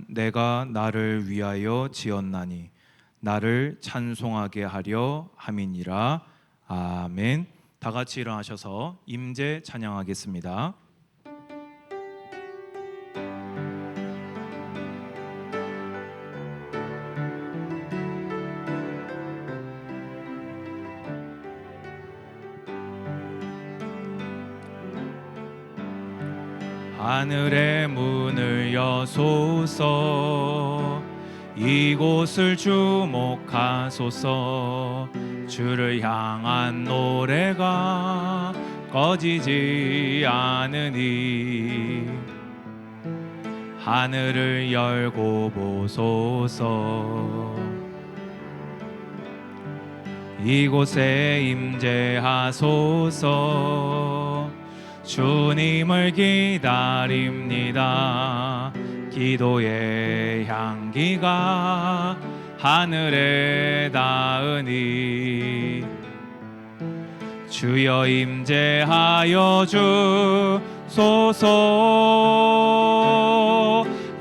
내가 나를 위하여 지었나니 나를 찬송하게 하려 함이니라. 아멘. 다 같이 일어나셔서 임재 찬양하겠습니다. 하늘의 문을 여소서, 이곳을 주목하소서. 주를 향한 노래가 꺼지지 않으니 하늘을 열고 보소서. 이곳에 임재하소서. 주님을 기다립니다. 기도의 향기가 하늘에 닿으니 주여 임재하여 주소서.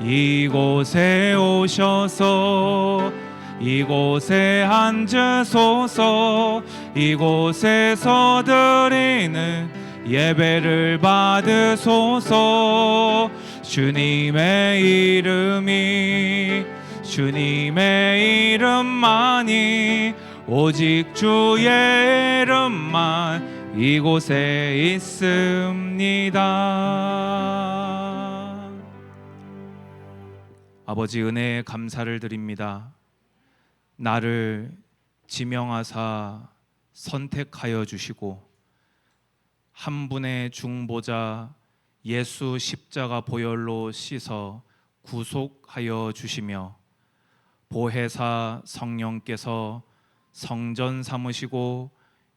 이곳에 오셔서 이곳에 앉으소서. 이곳에서 드리는 예배를 받으소서. 주님의 주님의 이름만이, 오직 주의 이름만 이곳에 있습니다. 아버지, 은혜에 감사를 드립니다. 나를 지명하사 선택하여 주시고 한 분의 중보자 예수 십자가 보혈로 씻어 구속하여 주시며 보혜사 성령께서 성전 삼으시고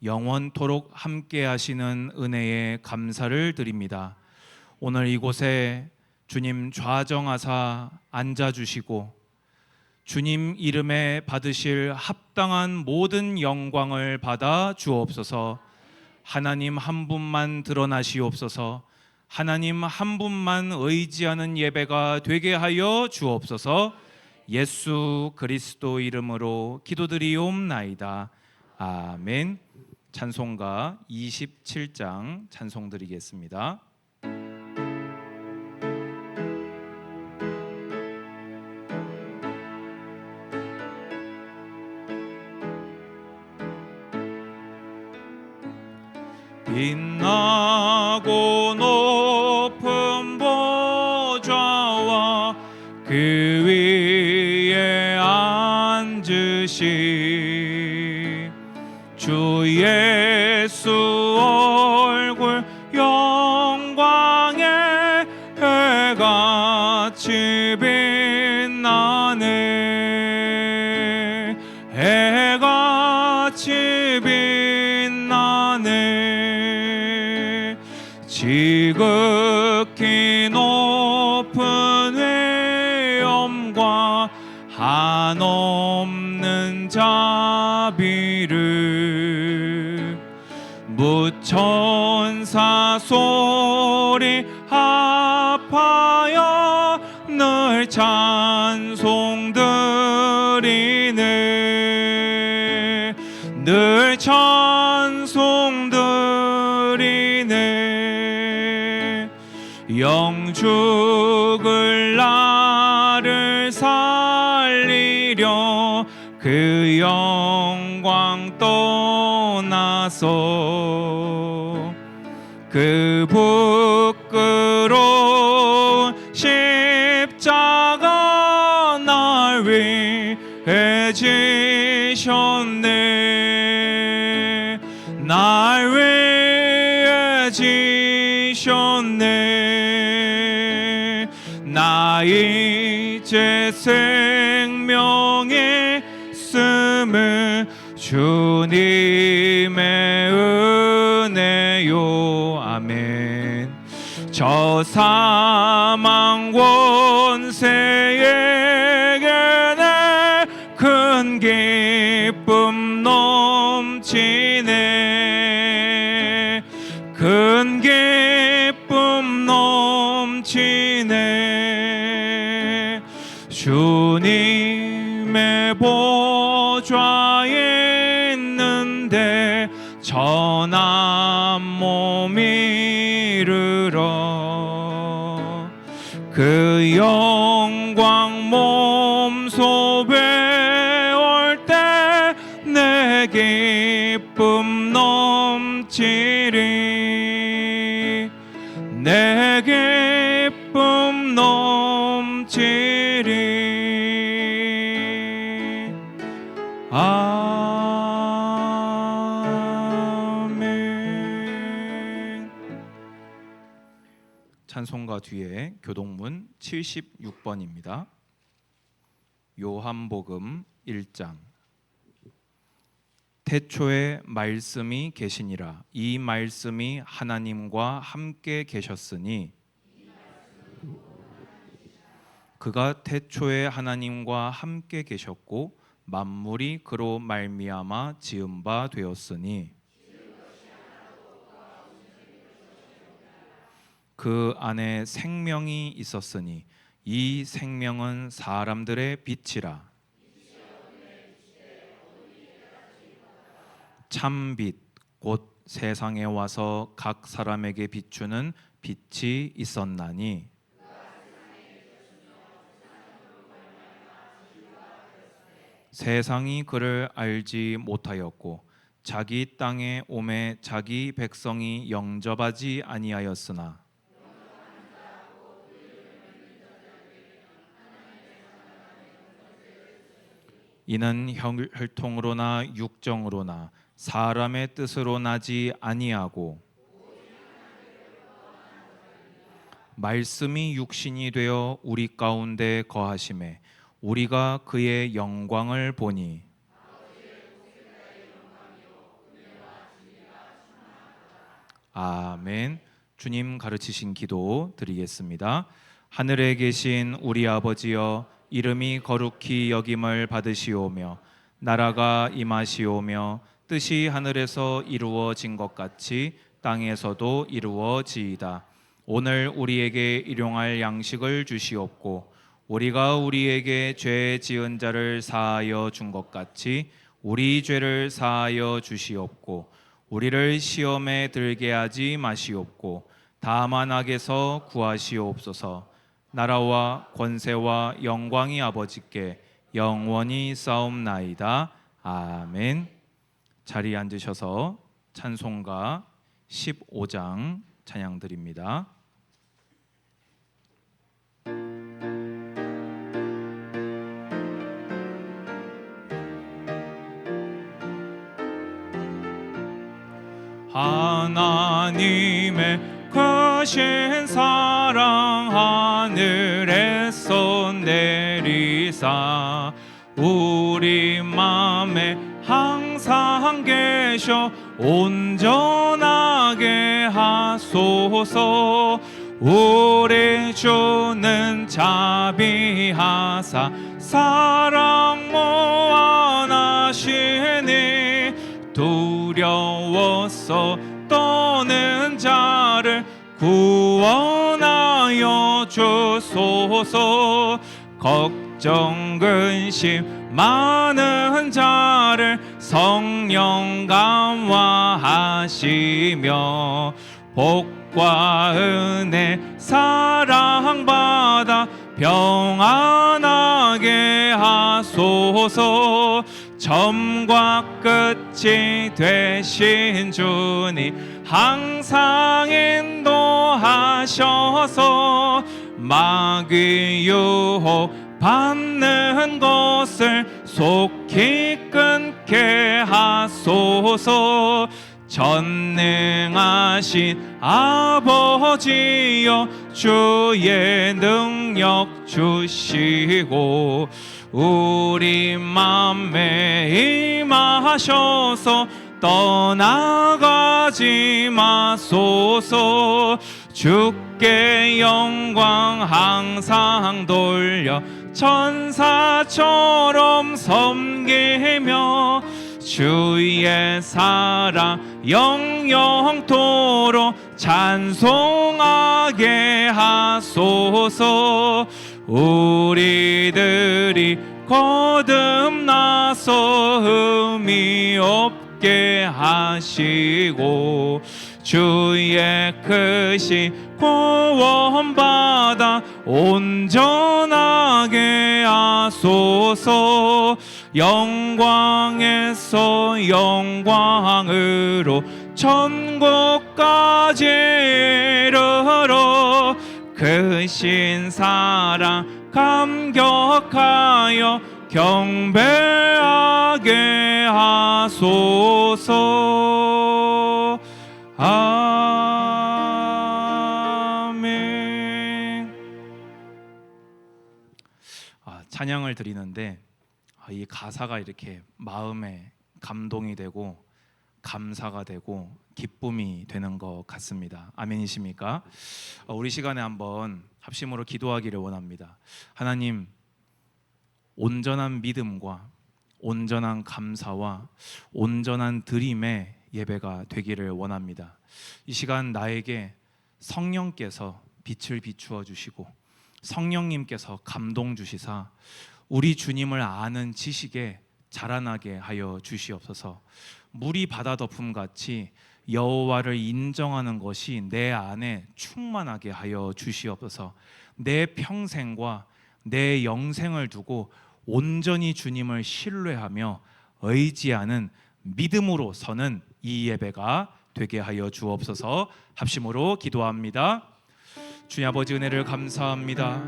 영원토록 함께 하시는 은혜에 감사를 드립니다. 오늘 이곳에 주님 좌정하사 앉아주시고 주님 이름에 받으실 합당한 모든 영광을 받아 주옵소서. 하나님 한 분만 드러나시옵소서. 하나님 한 분만 의지하는 예배가 되게 하여 주옵소서. 예수 그리스도 이름으로 기도드리옵나이다. 아멘. 찬송가 27장 찬송 드리겠습니다. 빛나고 높은 보좌와 그 위에 앉으신 주 예수 얼굴 영광에 해같이 빛나네. 해같이 빛나네. 지극히 높은 외엄과 한없는 자비를 무천사 소리 합하여 늘 찬송 드리네. 늘 찬송 드리네. 영죽을 나를 살리려 그 영광 떠나서 그 부끄러운 십자가 날 위해 지셨네. 날 위해 지셨네. 나 이제 생명이 있음을 주님의 은혜요. 아멘. 저 사망 권세에게 큰 기쁨 넘치네. 큰 기쁨 넘치네. 주님의 보좌에 있는데 전한 몸 이르러 그 영광 몸소배 올 때 내 기쁨 넘치리 내 기쁨 넘치리 아멘. 찬송가 뒤에 교동문 76번입니다. 요한복음 1장. 태초에 말씀이 계시니라. 이 말씀이 하나님과 함께 계셨으니 그가 태초에 하나님과 함께 계셨고 만물이 그로 말미암아 지은 바 되었으니 그 안에 생명이 있었으니 이 생명은 사람들의 빛이라. 참빛 곧 세상에 와서 각 사람에게 비추는 빛이 있었나니 세상이 그를 알지 못하였고 자기 땅에 오매 자기 백성이 영접하지 아니하였으나 이는 혈통으로나 육정으로나 사람의 뜻으로 나지 아니하고 말씀이 육신이 되어 우리 가운데 거하심에 우리가 그의 영광을 보니 아멘. 주님 가르치신 기도 드리겠습니다. 하늘에 계신 우리 아버지여, 이름이 거룩히 여김을 받으시오며 나라가 임하시오며 뜻이 하늘에서 이루어진 것 같이 땅에서도 이루어지이다. 오늘 우리에게 일용할 양식을 주시옵고 우리가 우리에게 죄 지은 자를 사하여 준 것 같이 우리 죄를 사하여 주시옵고 우리를 시험에 들게 하지 마시옵고 다만 악에서 구하시옵소서. 나라와 권세와 영광이 아버지께 영원히 싸움나이다. 아멘. 자리에 앉으셔서 찬송가 15장 찬양 드립니다. 하나님의 크신 사랑 하늘에서 내리사 우리 맘에 항상 계셔 온전하게 하소서. 우리 주는 자비하사 사랑 무한하시니 두려워서 떠는 자를 구원하여 주소서. 걱정 근심 많은 자를 성령 감화하시며 복과 은혜 사랑받아 평안하게 하소서. 처음과 끝이 되신 주님 항상 인도하셔서 마귀 유혹 받는 것을 속히 끊게 하소서. 전능하신 아버지여 주의 능력 주시고 우리 맘에 임하셔서 떠나가지 마소서. 주께 영광 항상 돌려 천사처럼 섬기며 주의 사랑 영영토록 찬송하게 하소서. 우리들 멀리 거듭나서 흠이 없게 하시고 주의 크신 구원받아 온전하게 하소서. 영광에서 영광으로 천국까지 이르러 크신 사랑 감격하여 경배하게 하소서. 아멘. 찬양을 드리는데 이 가사가 이렇게 마음에 감동이 되고 감사가 되고 기쁨이 되는 것 같습니다. 아멘이십니까? 우리 시간에 한번 합심으로 기도하기를 원합니다. 하나님, 온전한 믿음과 온전한 감사와 온전한 드림의 예배가 되기를 원합니다. 이 시간 나에게 성령께서 빛을 비추어 주시고 성령님께서 감동 주시사 우리 주님을 아는 지식에 자라나게 하여 주시옵소서. 물이 바다 덮음 같이 여호와를 인정하는 것이 내 안에 충만하게 하여 주시옵소서. 내 평생과 내 영생을 두고 온전히 주님을 신뢰하며 의지하는 믿음으로 서는 이 예배가 되게 하여 주옵소서. 합심으로 기도합니다. 주님 아버지, 은혜를 감사합니다.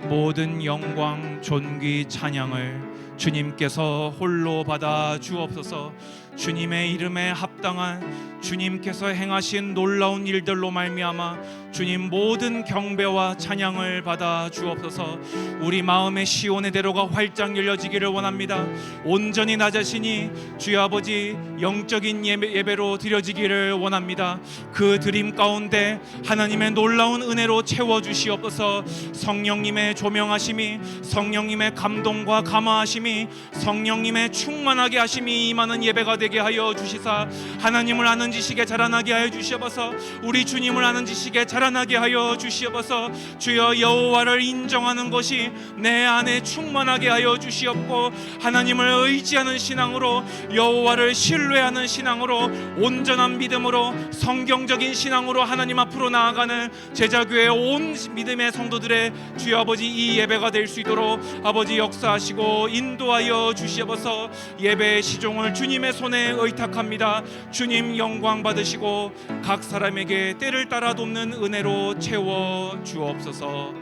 모든 영광, 존귀, 찬양을 주님께서 홀로 받아 주옵소서. 주님의 이름에 합당한 주님께서 행하신 놀라운 일들로 말미암아 주님 모든 경배와 찬양을 받아 주옵소서. 우리 마음의 시온의 대로가 활짝 열려지기를 원합니다. 온전히 나 자신이 주여 아버지 영적인 예배로 드려지기를 원합니다. 그 드림 가운데 하나님의 놀라운 은혜로 채워주시옵소서. 성령님의 조명하심이, 성령님의 감동과 감화하심이, 성령님의 충만하게 하심이 임하는 예배가 되게 하여 주시사 하나님을 아는 지식에 자라나게 하여 주시옵소서. 우리 주님을 아는 지식에 자라나게 하여 주시옵소서. 주여 여호와를 인정하는 것이 내 안에 충만하게 하여 주시옵고 하나님을 의지하는 신앙으로, 여호와를 신뢰하는 신앙으로, 온전한 믿음으로, 성경적인 신앙으로 하나님 앞으로 나아가는 제자교회 온 믿음의 성도들의 주여 아버지 이 예배가 될 수 있도록 아버지 역사하시고 인도하여 주시옵소서. 예배의 시종을 주님의 손에 의탁합니다. 주님 영광 받으시고 각 사람에게 때를 따라 돕는 은혜로 채워 주옵소서.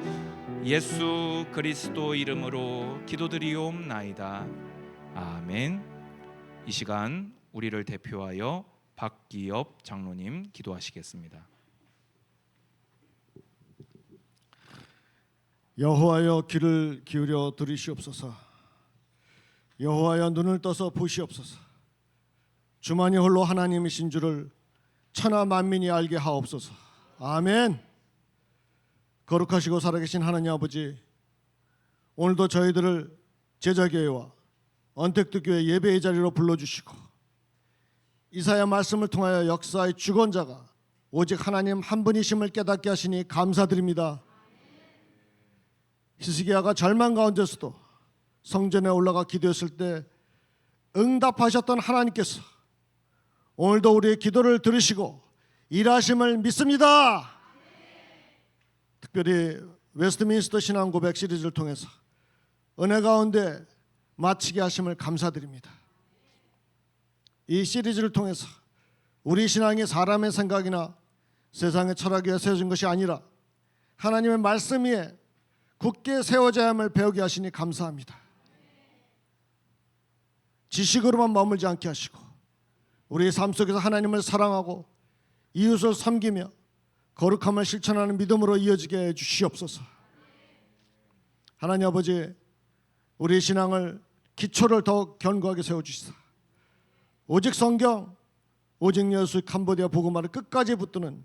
예수 그리스도 이름으로 기도드리옵나이다. 아멘. 이 시간 우리를 대표하여 박기엽 장로님 기도하시겠습니다. 여호와여 귀를 기울여 들으시옵소서. 여호와여 눈을 떠서 보시옵소서. 주만이 홀로 하나님이신 줄을 천하 만민이 알게 하옵소서. 아멘. 거룩하시고 살아계신 하나님 아버지, 오늘도 저희들을 제자교회와 언택트교회 예배의 자리로 불러주시고 이사야 말씀을 통하여 역사의 주권자가 오직 하나님 한 분이심을 깨닫게 하시니 감사드립니다. 히스기야가 절망 가운데서도 성전에 올라가 기도했을 때 응답하셨던 하나님께서 오늘도 우리의 기도를 들으시고 일하심을 믿습니다. 특별히 웨스트민스터 신앙 고백 시리즈를 통해서 은혜 가운데 마치게 하심을 감사드립니다. 이 시리즈를 통해서 우리 신앙이 사람의 생각이나 세상의 철학 위에 세워진 것이 아니라 하나님의 말씀 위에 굳게 세워져야 함을 배우게 하시니 감사합니다. 지식으로만 머물지 않게 하시고 우리의 삶 속에서 하나님을 사랑하고 이웃을 섬기며 거룩함을 실천하는 믿음으로 이어지게 해 주시옵소서. 하나님 아버지, 우리의 신앙을 기초를 더욱 견고하게 세워주시사 오직 성경, 오직 예수 캄보디아 복음화를 끝까지 붙드는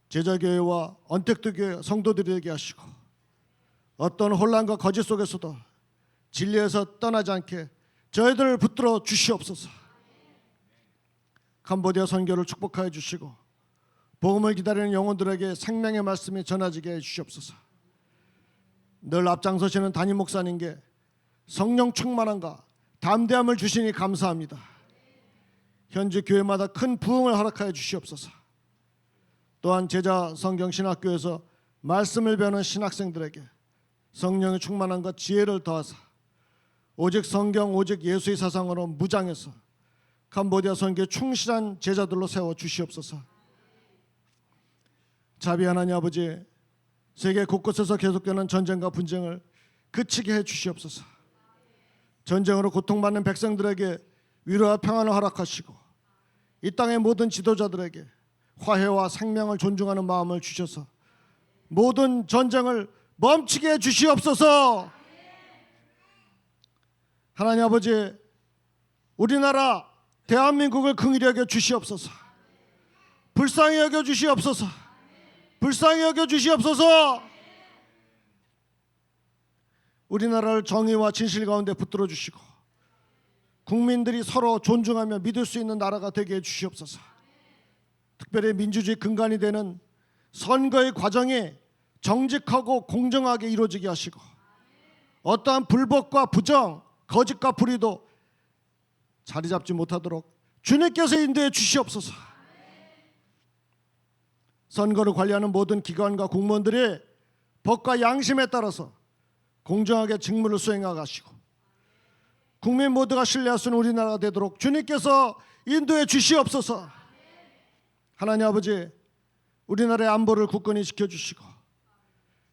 제자교회와 언택트교회 성도들이 되게 하시고 어떤 혼란과 거짓 속에서도 진리에서 떠나지 않게 저희들을 붙들어 주시옵소서. 캄보디아 선교를 축복하여 주시고 복음을 기다리는 영혼들에게 생명의 말씀이 전해지게 해 주시옵소서. 늘 앞장서시는 담임 목사님께 성령 충만함과 담대함을 주시니 감사합니다. 현지 교회마다 큰 부흥을 허락하여 주시옵소서. 또한 제자 성경 신학교에서 말씀을 배우는 신학생들에게 성령의 충만함과 지혜를 더하사 오직 성경 오직 예수의 사상으로 무장해서 캄보디아 선교에 충실한 제자들로 세워 주시옵소서. 자비 하나님 아버지, 세계 곳곳에서 계속되는 전쟁과 분쟁을 그치게 해 주시옵소서. 전쟁으로 고통받는 백성들에게 위로와 평안을 허락하시고 이 땅의 모든 지도자들에게 화해와 생명을 존중하는 마음을 주셔서 모든 전쟁을 멈추게 해 주시옵소서. 하나님 아버지, 우리나라 대한민국을 긍휼히 여겨 주시옵소서. 불쌍히 여겨 주시옵소서. 불쌍히 여겨 주시옵소서. 우리나라를 정의와 진실 가운데 붙들어 주시고 국민들이 서로 존중하며 믿을 수 있는 나라가 되게 해 주시옵소서. 특별히 민주주의 근간이 되는 선거의 과정이 정직하고 공정하게 이루어지게 하시고 어떠한 불법과 부정, 거짓과 불의도 자리 잡지 못하도록 주님께서 인도해 주시옵소서. 선거를 관리하는 모든 기관과 공무원들이 법과 양심에 따라서 공정하게 직무를 수행하시고 국민 모두가 신뢰할 수 있는 우리나라가 되도록 주님께서 인도해 주시옵소서. 하나님 아버지, 우리나라의 안보를 굳건히 지켜주시고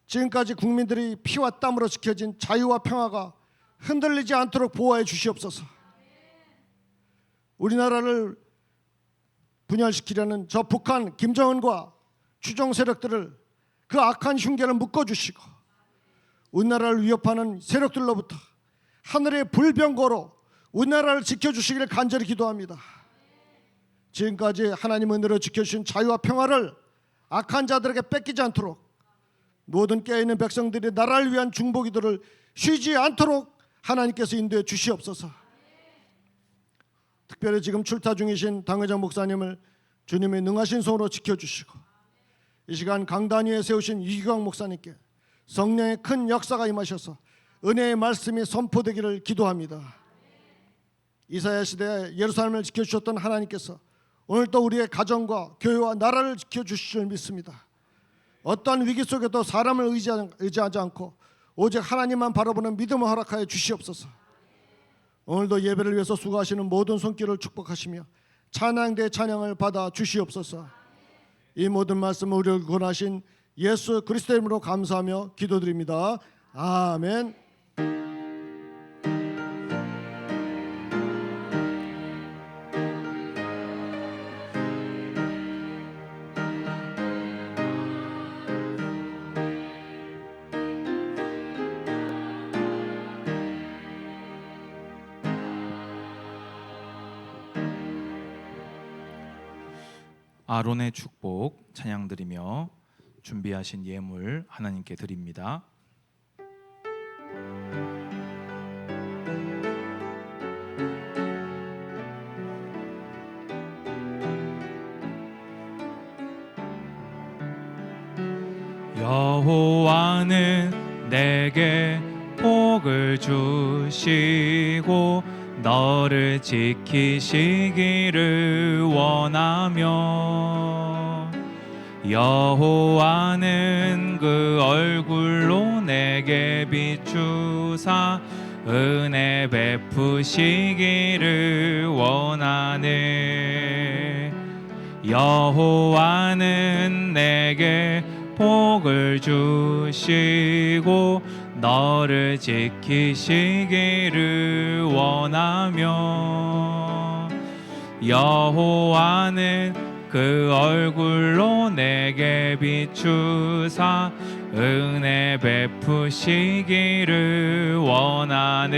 지금까지 국민들이 피와 땀으로 지켜진 자유와 평화가 흔들리지 않도록 보호해 주시옵소서. 우리나라를 분열시키려는 저 북한 김정은과 추종 세력들을 그 악한 흉계를 묶어주시고 우리나라를 위협하는 세력들로부터 하늘의 불병거로 우리나라를 지켜주시기를 간절히 기도합니다. 지금까지 하나님 은혜로 지켜주신 자유와 평화를 악한 자들에게 뺏기지 않도록 모든 깨어있는 백성들이 나라를 위한 중보기도를 쉬지 않도록 하나님께서 인도해 주시옵소서. 특별히 지금 출타 중이신 당회장 목사님을 주님의 능하신 손으로 지켜주시고 이 시간 강단 위에 세우신 이기광 목사님께 성령의 큰 역사가 임하셔서 은혜의 말씀이 선포되기를 기도합니다. 이사야 시대에 예루살렘을 지켜주셨던 하나님께서 오늘 또 우리의 가정과 교회와 나라를 지켜주실 줄 믿습니다. 어떠한 위기 속에도 사람을 의지하지 않고 오직 하나님만 바라보는 믿음을 허락하여 주시옵소서. 오늘도 예배를 위해서 수고하시는 모든 손길을 축복하시며 찬양대 찬양을 받아 주시옵소서. 이 모든 말씀을 우리를 구원하신 예수 그리스도의 이름으로 감사하며 기도드립니다. 아멘. 아론의 축복 찬양드리며 준비하신 예물 하나님께 드립니다. 여호와는 내게 복을 주시고 너를 지키시기를 원하며 여호와는 그 얼굴로 내게 비추사 은혜 베푸시기를 원하네. 여호와는 내게 복을 주시고 너를 지키시기를 원하며 여호와는 그 얼굴로 내게 비추사 은혜 베푸시기를 원하네.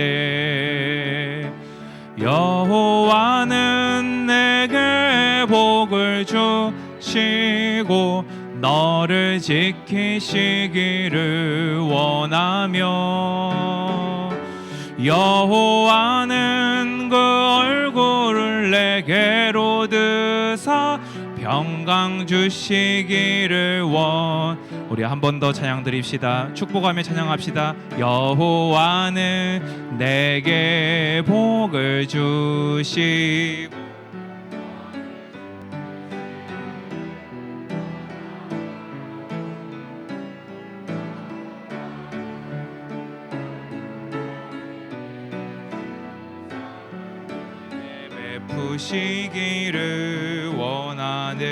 여호와는 내게 복을 주시고 너를 지키시기를 원하며 여호와는 그 얼굴을 내게로 드사 평강 주시기를 우리 한 번 더 찬양 드립시다. 축복하며 찬양합시다. 여호와는 내게 복을 주시고 베푸시기를 원하네.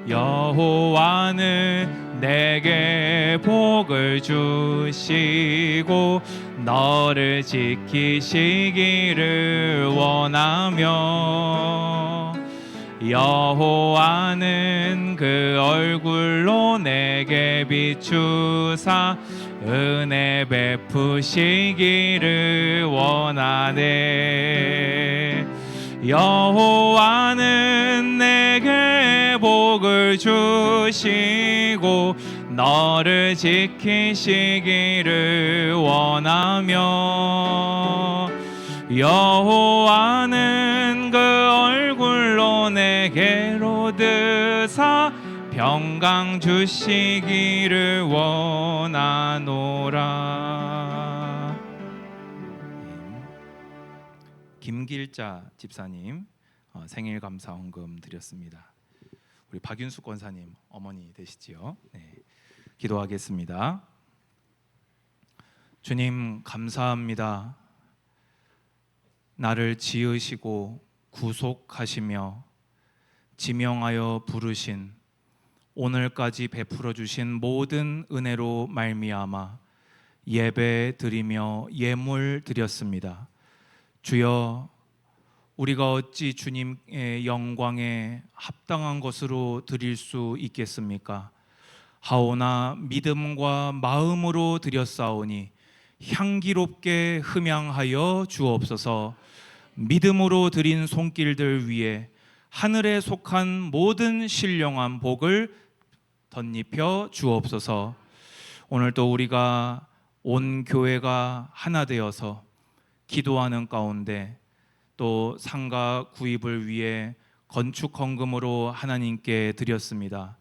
여호와는 내게 복을 주시고 너를 지키시기를 원하며 여호와는 그 얼굴로 내게 비추사 은혜 베푸시기를 원하네. 여호와는 내게 복을 주시고 너를 지키시기를 원하며 여호와는 그 얼굴로 내게로 드사 평강 주시기를 원하노라. 김길자 집사님 생일 감사 헌금 드렸습니다. 우리 박윤숙 권사님 어머니 되시지요? 네. 기도하겠습니다. 주님 감사합니다. 나를 지으시고 구속하시며 지명하여 부르신 오늘까지 베풀어 주신 모든 은혜로 말미암아 예배 드리며 예물 드렸습니다. 주여, 우리가 어찌 주님의 영광에 합당한 것으로 드릴 수 있겠습니까? 하오나 믿음과 마음으로 드렸사오니 향기롭게 흠양하여 주옵소서. 믿음으로 드린 손길들 위에 하늘에 속한 모든 신령한 복을 덧입혀 주옵소서. 오늘도 우리가 온 교회가 하나 되어서 기도하는 가운데 또 상가 구입을 위해 건축 헌금으로 하나님께 드렸습니다.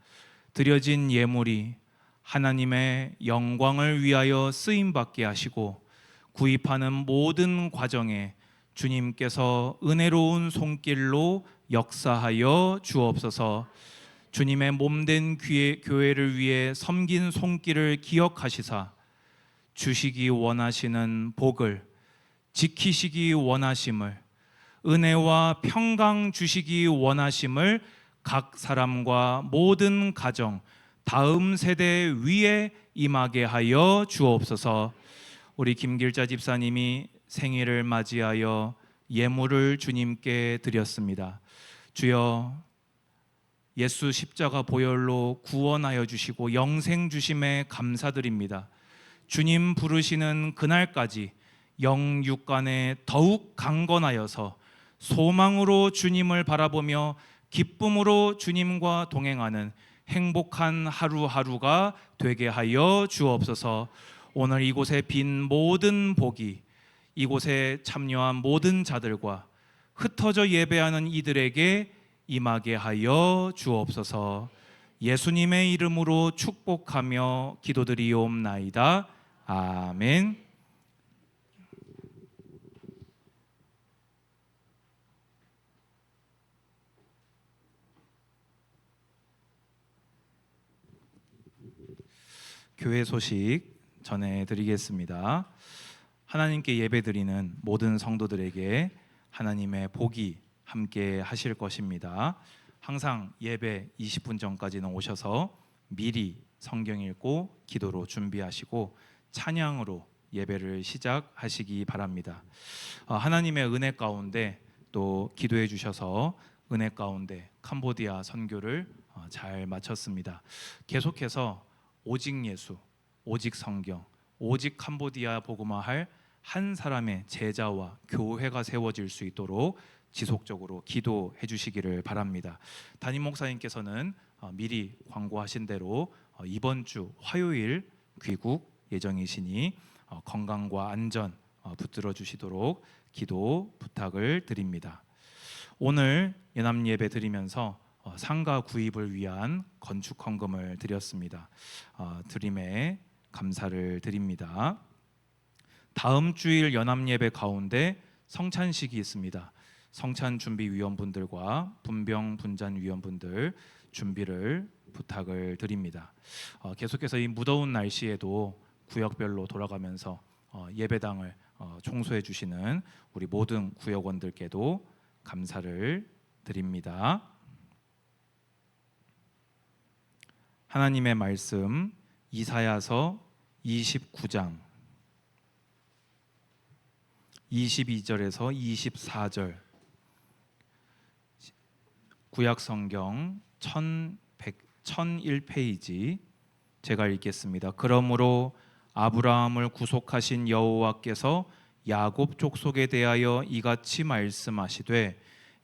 드려진 예물이 하나님의 영광을 위하여 쓰임 받게 하시고 구입하는 모든 과정에 주님께서 은혜로운 손길로 역사하여 주옵소서. 주님의 몸된 교회를 위해 섬긴 손길을 기억하시사 주시기 원하시는 복을, 지키시기 원하심을, 은혜와 평강 주시기 원하심을 각 사람과 모든 가정, 다음 세대 위에 임하게 하여 주옵소서. 우리 김길자 집사님이 생일을 맞이하여 예물을 주님께 드렸습니다. 주여, 예수 십자가 보혈로 구원하여 주시고 영생 주심에 감사드립니다. 주님 부르시는 그날까지 영육간에 더욱 강건하여서 소망으로 주님을 바라보며 기쁨으로 주님과 동행하는 행복한 하루하루가 되게 하여 주옵소서. 오늘 이곳에 빈 모든 복이 이곳에 참여한 모든 자들과 흩어져 예배하는 이들에게 임하게 하여 주옵소서. 예수님의 이름으로 축복하며 기도드리옵나이다. 아멘. 교회 소식 전해드리겠습니다. 하나님께 예배드리는 모든 성도들에게 하나님의 복이 함께 하실 것입니다. 항상 예배 20분 전까지는 오셔서 미리 성경 읽고 기도로 준비하시고 찬양으로 예배를 시작하시기 바랍니다. 하나님의 은혜 가운데 또 기도해 주셔서 은혜 가운데 캄보디아 선교를 잘 마쳤습니다. 계속해서 오직 예수, 오직 성경, 오직 캄보디아 복음화할 한 사람의 제자와 교회가 세워질 수 있도록 지속적으로 기도해 주시기를 바랍니다. 담임 목사님께서는 미리 광고하신 대로 이번 주 화요일 귀국 예정이시니 건강과 안전 붙들어 주시도록 기도 부탁을 드립니다. 오늘 연합 예배 드리면서 상가 구입을 위한 건축 헌금을 드렸습니다. 드림에 감사를 드립니다. 다음 주일 연합예배 가운데 성찬식이 있습니다. 성찬 준비 위원분들과 분병 분잔 위원분들 준비를 부탁을 드립니다. 계속해서 이 무더운 날씨에도 구역별로 돌아가면서 예배당을 청소해 주시는 우리 모든 구역원들께도 감사를 드립니다. 하나님의 말씀 이사야서 29장 22절에서 24절, 구약성경 1001페이지 제가 읽겠습니다. 그러므로 아브라함을 구속하신 여호와께서 야곱 족속에 대하여 이같이 말씀하시되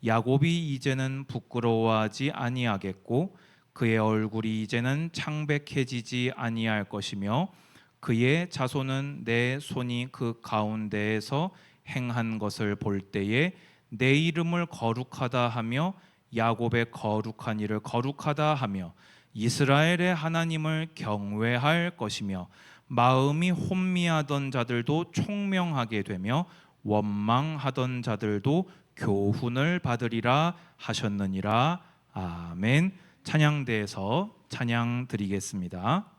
야곱이 이제는 부끄러워하지 아니하겠고 그의 얼굴이 이제는 창백해지지 아니할 것이며 그의 자손은 내 손이 그 가운데에서 행한 것을 볼 때에 내 이름을 거룩하다 하며 야곱의 거룩한 일을 거룩하다 하며 이스라엘의 하나님을 경외할 것이며 마음이 혼미하던 자들도 총명하게 되며 원망하던 자들도 교훈을 받으리라 하셨느니라. 아멘. 찬양대에서 찬양 드리겠습니다.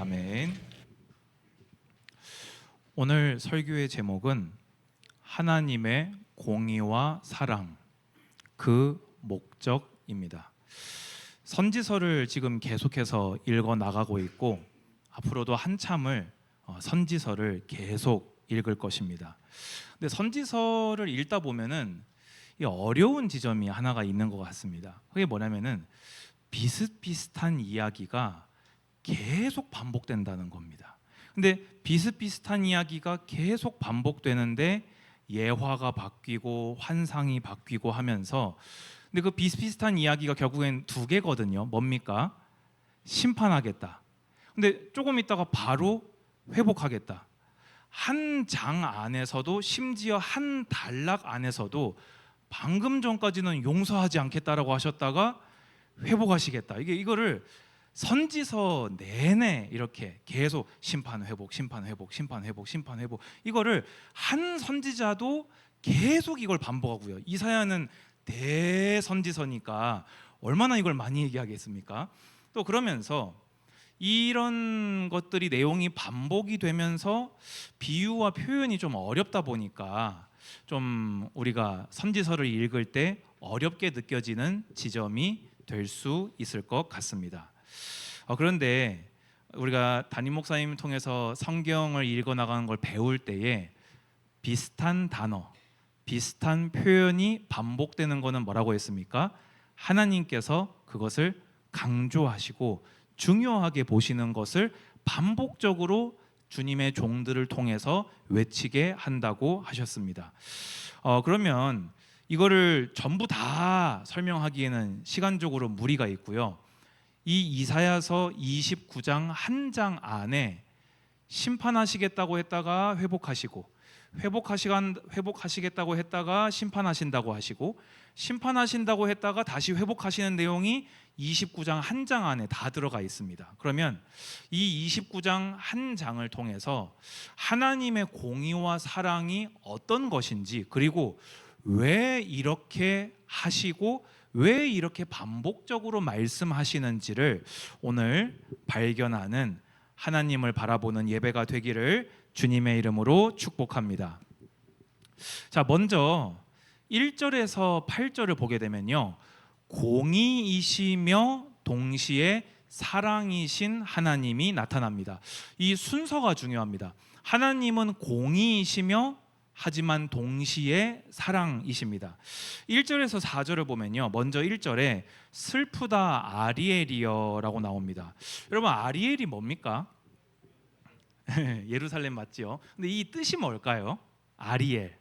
아멘. 오늘 설교의 제목은 하나님의 공의와 사랑, 그 목적입니다. 선지서를 지금 계속해서 읽어 나가고 있고 앞으로도 한참을 선지서를 계속 읽을 것입니다. 근데 선지서를 읽다 보면은 이 어려운 지점이 하나가 있는 것 같습니다. 그게 뭐냐면은 비슷비슷한 이야기가 계속 반복된다는 겁니다. 근데 비슷비슷한 이야기가 계속 반복되는데 예화가 바뀌고 환상이 바뀌고 하면서, 근데 그 비슷비슷한 이야기가 결국엔 두 개거든요. 뭡니까? 심판하겠다. 근데 조금 있다가 바로 회복하겠다. 한 장 안에서도, 심지어 한 단락 안에서도 방금 전까지는 용서하지 않겠다라고 하셨다가 회복하시겠다. 이거를 선지서 내내 이렇게 계속 심판 회복, 심판 회복, 심판 회복, 심판 회복, 이거를 한 선지자도 계속 이걸 반복하고요. 이사야는 대선지서니까 얼마나 이걸 많이 얘기하겠습니까? 또 그러면서 이런 것들이 내용이 반복이 되면서 비유와 표현이 좀 어렵다 보니까 좀 우리가 선지서를 읽을 때 어렵게 느껴지는 지점이 될 수 있을 것 같습니다. 그런데 우리가 담임 목사님 통해서 성경을 읽어 나가는 걸 배울 때에 비슷한 단어, 비슷한 표현이 반복되는 것은 뭐라고 했습니까? 하나님께서 그것을 강조하시고 중요하게 보시는 것을 반복적으로 주님의 종들을 통해서 외치게 한다고 하셨습니다. 그러면 이거를 전부 다 설명하기에는 시간적으로 무리가 있고요. 이 이사야서 29장 한 장 안에 심판하시겠다고 했다가 회복하시고, 회복하시겠다고 했다가 심판하신다고 하시고, 심판하신다고 했다가 다시 회복하시는 내용이 29장 한 장 안에 다 들어가 있습니다. 그러면 이 29장 한 장을 통해서 하나님의 공의와 사랑이 어떤 것인지, 그리고 왜 이렇게 하시고 왜 이렇게 반복적으로 말씀하시는지를 오늘 발견하는, 하나님을 바라보는 예배가 되기를 주님의 이름으로 축복합니다. 자, 먼저 1절에서 8절을 보게 되면요, 공의이시며 동시에 사랑이신 하나님이 나타납니다. 이 순서가 중요합니다. 하나님은 공의이시며 하지만 동시에 사랑이십니다. 1절에서 4절을 보면요, 먼저 1절에 슬프다 아리엘이여라고 나옵니다. 여러분, 아리엘이 뭡니까? 예루살렘 맞지요? 근데 이 뜻이 뭘까요? 아리엘.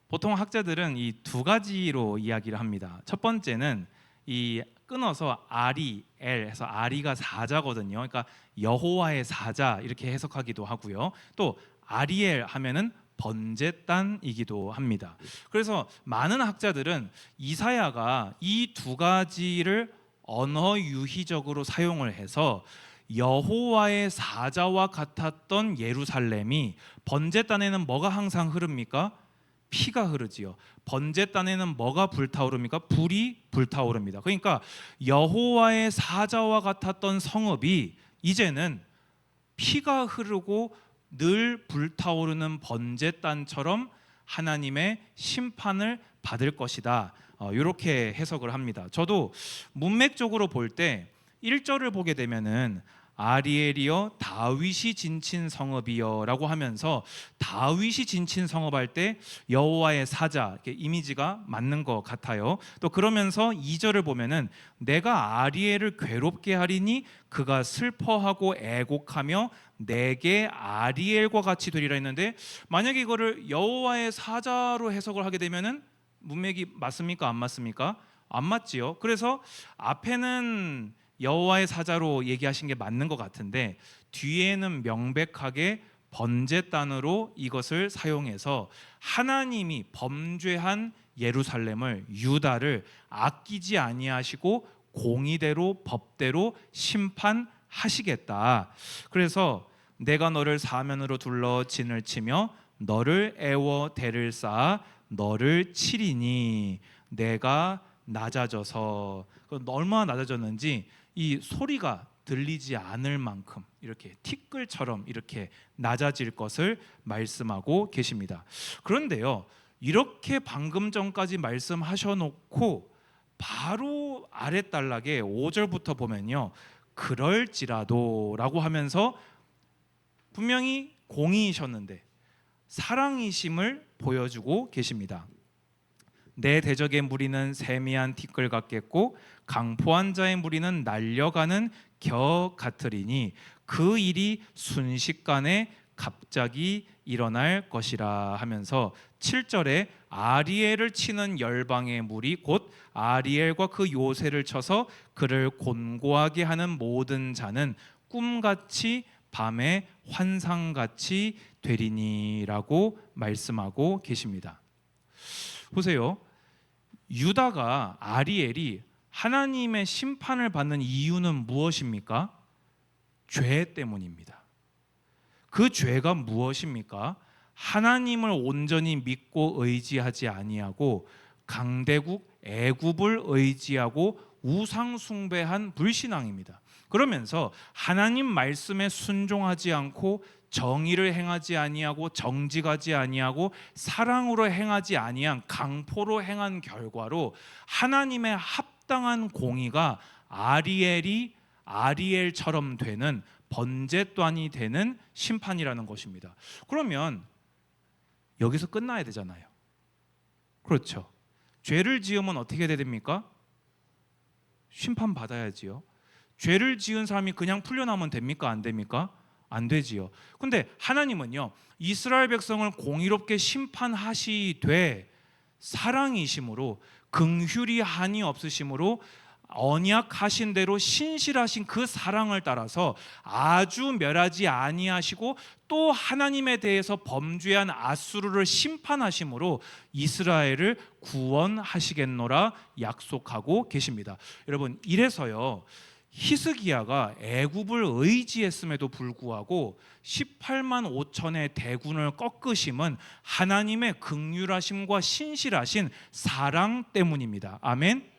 보통 학자들은 이 두 가지로 이야기를 합니다. 첫 번째는 이 끊어서 아리엘 해서 아리가 사자거든요. 그러니까 여호와의 사자 이렇게 해석하기도 하고요. 또 아리엘 하면은 번제단이기도 합니다. 그래서 많은 학자들은 이사야가 이 두 가지를 언어 유희적으로 사용을 해서 여호와의 사자와 같았던 예루살렘이, 번제단에는 뭐가 항상 흐릅니까? 피가 흐르지요. 번제단에는 뭐가 불타오릅니까? 불이 불타오릅니다. 그러니까 여호와의 사자와 같았던 성읍이 이제는 피가 흐르고 늘 불타오르는 번제단처럼 하나님의 심판을 받을 것이다. 이렇게 해석을 합니다. 저도 문맥적으로 볼 때 1절을 보게 되면은 아리엘이여 다윗이 진친 성읍이여라고 하면서 다윗이 진친 성읍할 때 여호와의 사자, 이렇게 이미지가 맞는 것 같아요. 또 그러면서 2절을 보면은 내가 아리엘을 괴롭게 하리니 그가 슬퍼하고 애곡하며 내게 아리엘과 같이 되리라 했는데, 만약에 이거를 여호와의 사자로 해석을 하게 되면은 문맥이 맞습니까? 안 맞습니까? 안 맞지요. 그래서 앞에는 여호와의 사자로 얘기하신 게 맞는 것 같은데 뒤에는 명백하게 번제단으로 이것을 사용해서 하나님이 범죄한 예루살렘을, 유다를 아끼지 아니하시고 공의대로 법대로 심판하시겠다. 그래서 내가 너를 사면으로 둘러 진을 치며 너를 애워 대를 쌓아 너를 치리니 내가 낮아져서, 얼마나 낮아졌는지 이 소리가 들리지 않을 만큼 이렇게 티끌처럼 이렇게 낮아질 것을 말씀하고 계십니다. 그런데요, 이렇게 방금 전까지 말씀하셔 놓고 바로 아랫단락에 5절부터 보면요, 그럴지라도라고 하면서 분명히 공의이셨는데 사랑이심을 보여주고 계십니다. 내 대적의 무리는 세미한 티끌 같겠고 강포한 자의 무리는 날려가는 겨 같으리니 그 일이 순식간에 갑자기 일어날 것이라 하면서 7절에 아리엘을 치는 열방의 무리 곧 아리엘과 그 요새를 쳐서 그를 곤고하게 하는 모든 자는 꿈같이 밤에 환상같이 되리니라고 말씀하고 계십니다. 보세요. 유다가 아리엘이 하나님의 심판을 받는 이유는 무엇입니까? 죄 때문입니다. 그 죄가 무엇입니까? 하나님을 온전히 믿고 의지하지 아니하고 강대국 애굽을 의지하고 우상 숭배한 불신앙입니다. 그러면서 하나님 말씀에 순종하지 않고 정의를 행하지 아니하고 정직하지 아니하고 사랑으로 행하지 아니한 강포로 행한 결과로 하나님의 합당한 공의가 아리엘처럼 되는 번제단이 되는 심판이라는 것입니다. 그러면 여기서 끝나야 되잖아요. 그렇죠. 죄를 지으면 어떻게 됩니까? 심판 받아야지요. 죄를 지은 사람이 그냥 풀려나면 됩니까? 안 됩니까? 안 되지요. 근데 하나님은요, 이스라엘 백성을 공의롭게 심판하시되 사랑이심으로 긍휼이 한이 없으심으로 언약하신 대로 신실하신 그 사랑을 따라서 아주 멸하지 아니하시고 또 하나님에 대해서 범죄한 아수르를 심판하심으로 이스라엘을 구원하시겠노라 약속하고 계십니다. 여러분, 이래서요, 히스기야가 애굽을 의지했음에도 불구하고 18만 5천의 대군을 꺾으심은 하나님의 긍휼하심과 신실하신 사랑 때문입니다. 아멘.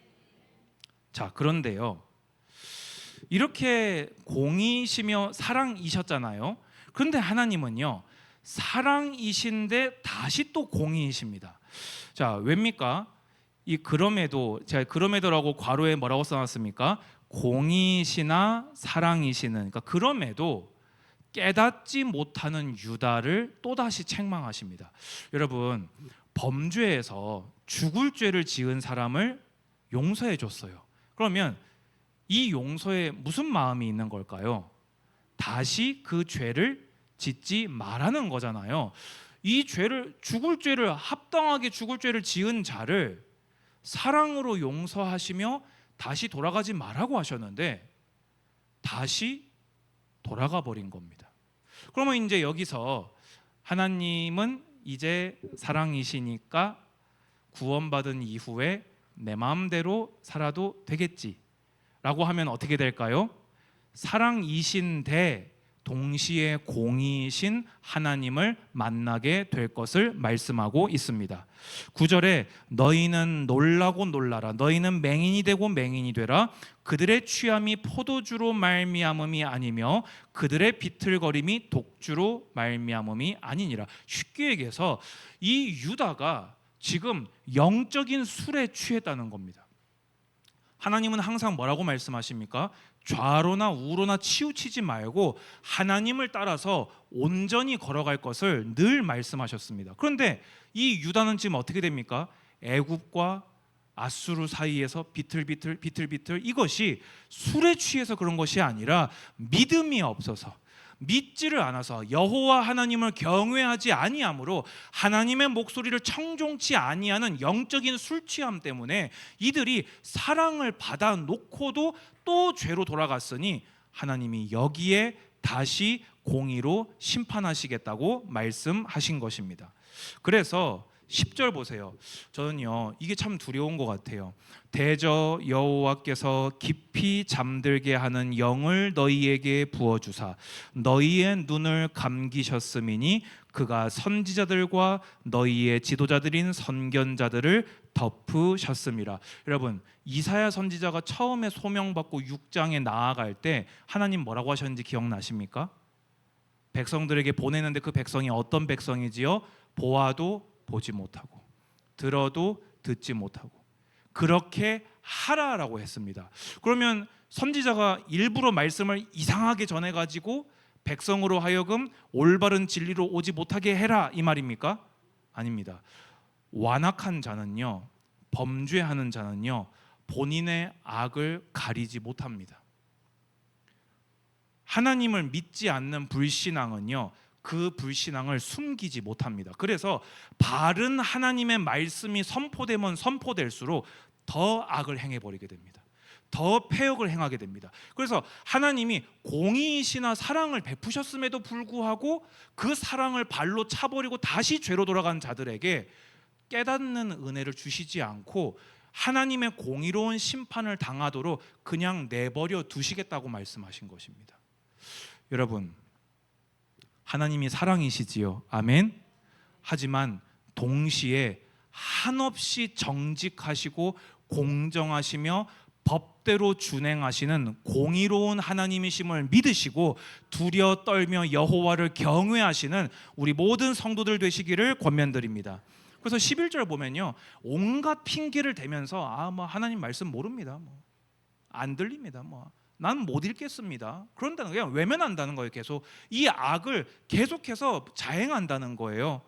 자, 그런데요, 이렇게 공의시며 사랑이셨잖아요. 그런데 하나님은요, 사랑이신데 다시 또 공의이십니다. 자, 왜입니까? 이 제가 그럼에도라고 괄호에 뭐라고 써놨습니까? 공의시나 사랑이시는, 그러니까 그럼에도 깨닫지 못하는 유다를 또다시 책망하십니다. 여러분, 범죄에서 죽을 죄를 지은 사람을 용서해 줬어요. 그러면 이 용서에 무슨 마음이 있는 걸까요? 다시 그 죄를 짓지 말라는 거잖아요. 이 죄를, 합당하게 죽을 죄를 지은 자를 사랑으로 용서하시며 다시 돌아가지 말라고 하셨는데 다시 돌아가 버린 겁니다. 그러면 이제 여기서 하나님은 이제 사랑이시니까 구원받은 이후에 내 마음대로 살아도 되겠지 라고 하면 어떻게 될까요? 사랑이신데 동시에 공의이신 하나님을 만나게 될 것을 말씀하고 있습니다. 9절에 너희는 놀라고 놀라라, 너희는 맹인이 되고 맹인이 되라. 그들의 취함이 포도주로 말미암음이 아니며 그들의 비틀거림이 독주로 말미암음이 아니니라. 쉽게 얘기해서 이 유다가 지금 영적인 술에 취했다는 겁니다. 하나님은 항상 뭐라고 말씀하십니까? 좌로나 우로나 치우치지 말고 하나님을 따라서 온전히 걸어갈 것을 늘 말씀하셨습니다. 그런데 이 유다는 지금 어떻게 됩니까? 애굽과 아수르 사이에서 비틀비틀 이것이 술에 취해서 그런 것이 아니라 믿음이 없어서, 믿지를 않아서, 여호와 하나님을 경외하지 아니함으로 하나님의 목소리를 청종치 아니하는 영적인 술 취함 때문에 이들이 사랑을 받아 놓고도 또 죄로 돌아갔으니 하나님이 여기에 다시 공의로 심판하시겠다고 말씀하신 것입니다. 그래서 10절 보세요. 저는요, 이게 참 두려운 것 같아요. 대저 여호와께서 깊이 잠들게 하는 영을 너희에게 부어주사 너희의 눈을 감기셨음이니 그가 선지자들과 너희의 지도자들인 선견자들을 덮으셨음이라. 여러분, 이사야 선지자가 처음에 소명받고 6장에 나아갈 때 하나님 뭐라고 하셨는지 기억나십니까? 백성들에게 보내는데 그 백성이 어떤 백성이지요? 보아도 보지 못하고 들어도 듣지 못하고 그렇게 하라라고 했습니다. 그러면 선지자가 일부러 말씀을 이상하게 전해가지고 백성으로 하여금 올바른 진리로 오지 못하게 해라 이 말입니까? 아닙니다. 완악한 자는요, 범죄하는 자는요, 본인의 악을 가리지 못합니다. 하나님을 믿지 않는 불신앙은요, 그 불신앙을 숨기지 못합니다. 그래서 바른 하나님의 말씀이 선포되면 선포될수록 더 악을 행해버리게 됩니다. 더 패역을 행하게 됩니다. 그래서 하나님이 공의이시나 사랑을 베푸셨음에도 불구하고 그 사랑을 발로 차버리고 다시 죄로 돌아간 자들에게 깨닫는 은혜를 주시지 않고 하나님의 공의로운 심판을 당하도록 그냥 내버려 두시겠다고 말씀하신 것입니다. 여러분, 하나님이 사랑이시지요. 아멘. 하지만 동시에 한없이 정직하시고 공정하시며 법대로 준행하시는 공의로운 하나님이심을 믿으시고 두려 떨며 여호와를 경외하시는 우리 모든 성도들 되시기를 권면드립니다. 그래서 11절 보면요, 온갖 핑계를 대면서 뭐 하나님 말씀 모릅니다, 안 들립니다, 난 못 읽겠습니다. 그런다는 거예요. 외면한다는 거예요. 계속 이 악을 계속해서 자행한다는 거예요.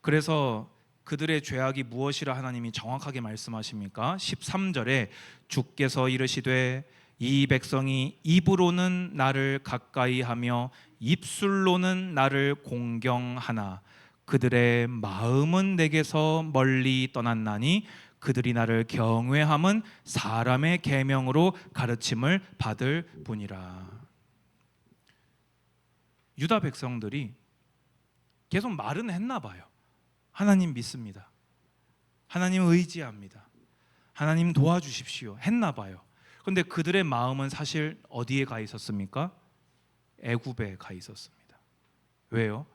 그래서 그들의 죄악이 무엇이라 하나님이 정확하게 말씀하십니까? 13절에 주께서 이르시되 이 백성이 입으로는 나를 가까이 하며 입술로는 나를 공경하나 그들의 마음은 내게서 멀리 떠났나니 그들이 나를 경외함은 사람의 계명으로 가르침을 받을 뿐이라. 유다 백성들이 계속 말은 했나 봐요. 하나님 믿습니다. 하나님 의지합니다. 하나님 도와주십시오. 했나 봐요. 그런데 그들의 마음은 사실 어디에 가 있었습니까? 애굽에 가 있었습니다. 왜요?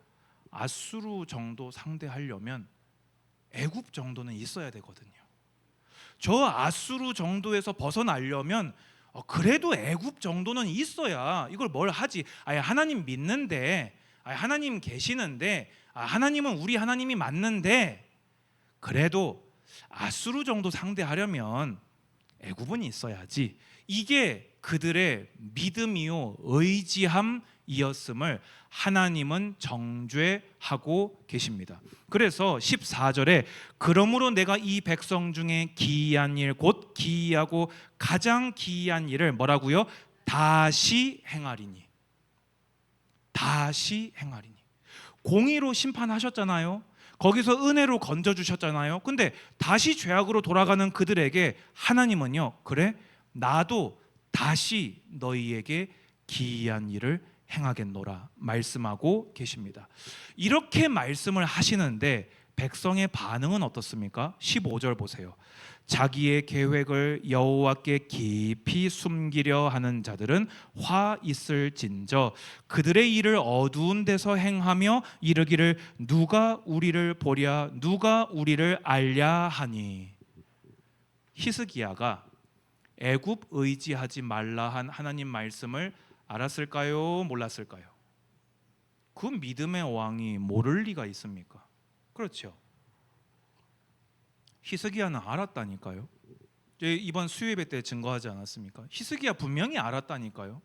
아수르 정도 상대하려면 애굽 정도는 있어야 되거든요. 저 아수르 정도에서 벗어나려면 그래도 애굽 정도는 있어야 이걸 뭘 하지. 하나님 믿는데, 하나님 계시는데, 하나님은 우리 하나님이 맞는데, 그래도 아수르 정도 상대하려면 애굽은 있어야지. 이게 그들의 믿음이요 의지함이었음을 하나님은 정죄하고 계십니다. 그래서 14절에 그러므로 내가 이 백성 중에 기이한 일, 곧 기이하고 가장 기이한 일을 뭐라고요? 다시 행하리니. 다시 행하리니. 공의로 심판하셨잖아요. 거기서 은혜로 건져주셨잖아요. 근데 다시 죄악으로 돌아가는 그들에게 하나님은요, 그래? 나도 다시 너희에게 기이한 일을 행하겠노라 말씀하고 계십니다. 이렇게 말씀을 하시는데 백성의 반응은 어떻습니까? 15절 보세요. 자기의 계획을 여호와께 깊이 숨기려 하는 자들은 화 있을진저 그들의 일을 어두운 데서 행하며 이르기를 누가 우리를 보랴 누가 우리를 알랴 하니. 히스기야가 애굽 의지하지 말라 한 하나님 말씀을 알았을까요? 몰랐을까요? 그 믿음의 왕이 모를 리가 있습니까? 그렇죠. 히스기야는 알았다니까요. 이번 수요예배 때 증거하지 않았습니까? 히스기야 분명히 알았다니까요.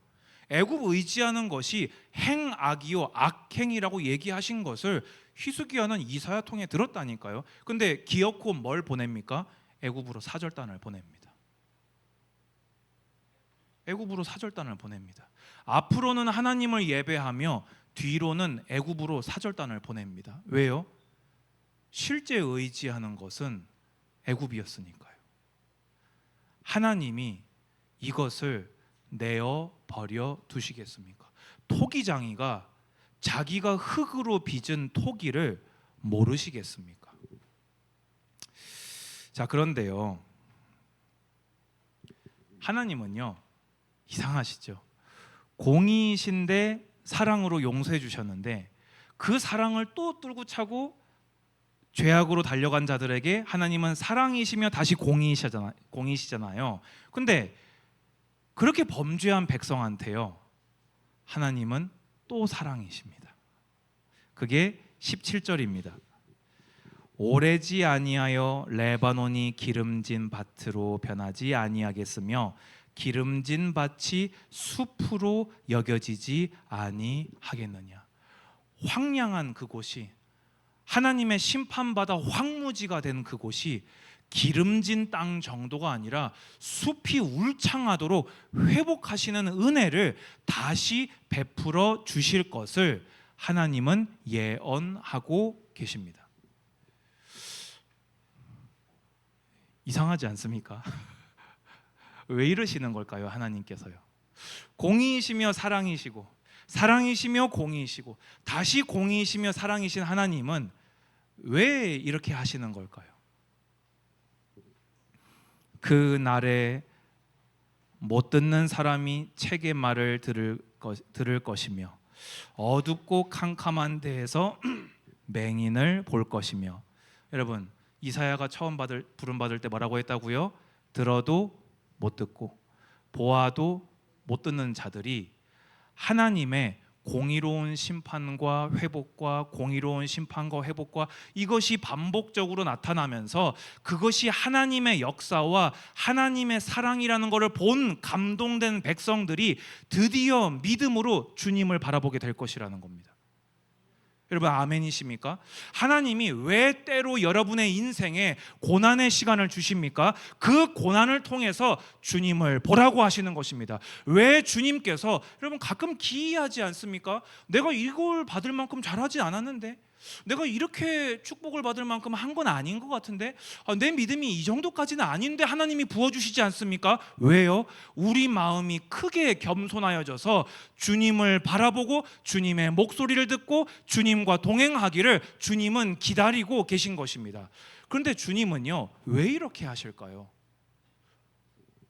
애굽 의지하는 것이 행악이요 악행이라고 얘기하신 것을 히스기야는 이사야 통해 들었다니까요. 근데 기어코 뭘 보냅니까? 애굽으로 사절단을 보냅니다. 애굽으로 사절단을 보냅니다. 앞으로는 하나님을 예배하며 뒤로는 애굽으로 사절단을 보냅니다. 왜요? 실제 의지하는 것은 애굽이었으니까요. 하나님이 이것을 내어 버려 두시겠습니까? 토기장이가 자기가 흙으로 빚은 토기를 모르시겠습니까? 자, 그런데요, 하나님은요 이상하시죠. 공의이신데 사랑으로 용서해 주셨는데 그 사랑을 또 뚫고 차고 죄악으로 달려간 자들에게 하나님은 사랑이시며 다시 공의시잖아요. 근데 그렇게 범죄한 백성한테요 하나님은 또 사랑이십니다. 그게 17절입니다. 오래지 아니하여 레바논이 기름진 밭으로 변하지 아니하겠으며 기름진 밭이 숲으로 여겨지지 아니하겠느냐. 황량한 그곳이, 하나님의 심판받아 황무지가 된 그곳이 기름진 땅 정도가 아니라 숲이 울창하도록 회복하시는 은혜를 다시 베풀어 주실 것을 하나님은 예언하고 계십니다. 이상하지 않습니까? 왜 이러시는 걸까요? 하나님께서요. 공의이시며 사랑이시고, 사랑이시며 공의이시고, 다시 공의이시며 사랑이신 하나님은 왜 이렇게 하시는 걸까요? 그 날에 못 듣는 사람이 책의 말을 들을 것이며 어둡고 캄캄한 데에서 맹인을 볼 것이며. 여러분, 이사야가 처음 부름 받을 때 뭐라고 했다고요? 들어도 못 듣고 보아도 못 듣는 자들이 하나님의 공의로운 심판과 회복과 공의로운 심판과 회복과 이것이 반복적으로 나타나면서 그것이 하나님의 역사와 하나님의 사랑이라는 것을 본 감동된 백성들이 드디어 믿음으로 주님을 바라보게 될 것이라는 겁니다. 여러분, 아멘이십니까? 하나님이 왜 때로 여러분의 인생에 고난의 시간을 주십니까? 그 고난을 통해서 주님을 보라고 하시는 것입니다. 왜 주님께서, 여러분, 가끔 기이하지 않습니까? 내가 이걸 받을 만큼 잘하지 않았는데, 내가 이렇게 축복을 받을 만큼 한 건 아닌 것 같은데, 내 믿음이 이 정도까지는 아닌데 하나님이 부어주시지 않습니까? 왜요? 우리 마음이 크게 겸손하여져서 주님을 바라보고 주님의 목소리를 듣고 주님과 동행하기를 주님은 기다리고 계신 것입니다. 그런데 주님은요, 왜 이렇게 하실까요?